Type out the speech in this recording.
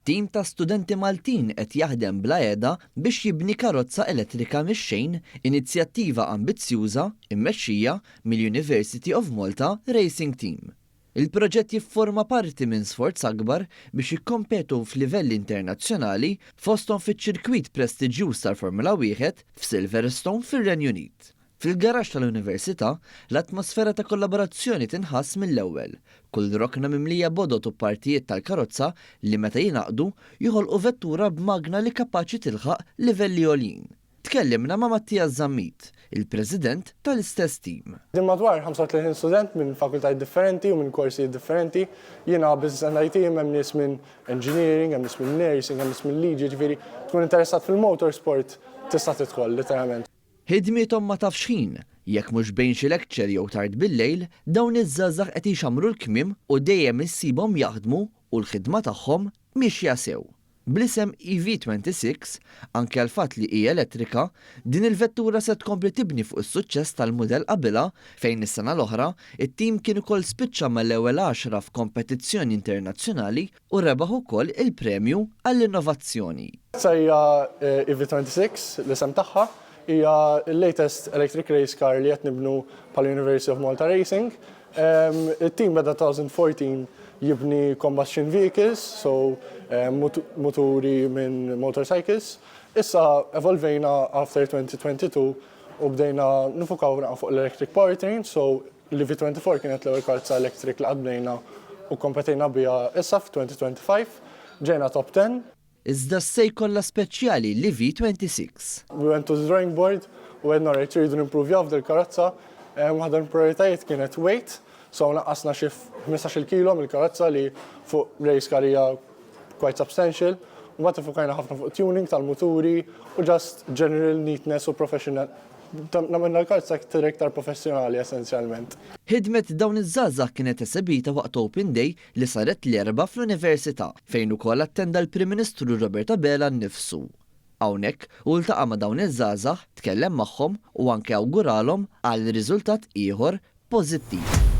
Tim ta' studenti Maltin qed jaħdem bla qiegħda biex jibni karozza elettrika mix-xejn, inizjattiva ambizzjuża mmexxija mill-University of Malta Racing Team. Il-proġett jifforma parti minn sforz akbar biex jikkompetu f'livelli internazzjonali fosthom fiċ-ċirkwit prestiġjuż tal-Formula 1 f'Silverstone fir-Renju Unit. Fil-garaxx tal-Università, l-atmosfera ta' kollaborazzjoni tinħass mill-ewwel. Kull rokna mimlija bodot u partijiet tal-karozza li meta jingħaqdu joħolqu vettura b'magna li kapaċi tilħaq livelli għolin. Tkellimna ma' Mattia Zammit, il-President tal-istess team. Din madwar 35 student minn fakultajiet differenti u minn korsijiet differenti. Jiena business and IT, hemm nies minn engineering, hemm nies minn nursing, hemm nies minn liġi, ġifieri tkun interessat fil-motorsport tista' tidħol literalment. Ħidmietom ma tafx ħin, jekk mhux bejn xi lecture jew tard bil-lejl, dawn iż-żgħażagħ qed jixamru l-kmiem u dejjem issibhom jaħdmu u l-ħidma tagħhom mixja sew. Bl-isem EV26, anke għal fatt li hija elettrika, din il-vettura se tkompli tibni fuq is-suċċess tal-mudell qabilha fejn is-sena l-oħra it-tim kien ukoll spiċċa mal-ewwel 10 f'kompetizzjoni internazzjonali u rebaħ ukoll il-premju għall-innovazzjoni. Hija EV26 l-isem tagħha hija l-latest electric race car li qed nibnu bħall-University of Malta Racing. Il-team beda 2014 jibni combustion vehicles, so moturi minn motorcycles. Issa evolvejna after 2022 u bdejna nifukaw fuq l-electric powertrain, so l-EV24 kienet l-ewwel karozza electric li qadbdejna u kompetejna biha issa f'2025, ġejna top 10. Iżda se jkollha speċjali l-EV26. We went to the drawing board u għedna rejt rridu nimprovjaw f'dil karozza. Waħda l-prioritajiet kienet weight, so naqqasna xi 15 kilo mill-karozza li fuq race car hija quite substantial. U mbagħad ifukajna ħafna fuq tuning tal-muturi u just general neatness u professional. Nagħmilna l-karozza iktar professjonali essenzjalment. Ħidmet dawn iż-żgħażagħ kienet esebita waqt Open Day li saret l-erba' fl-Università fejn ukoll attenda l-Prim Ministru Robert Abela nnifsu. Hawnhekk u ltaqa' ma' dawn iż-żgħażagħ, tkellem magħhom u anke awguralhom għal riżultat ieħor pożittiv.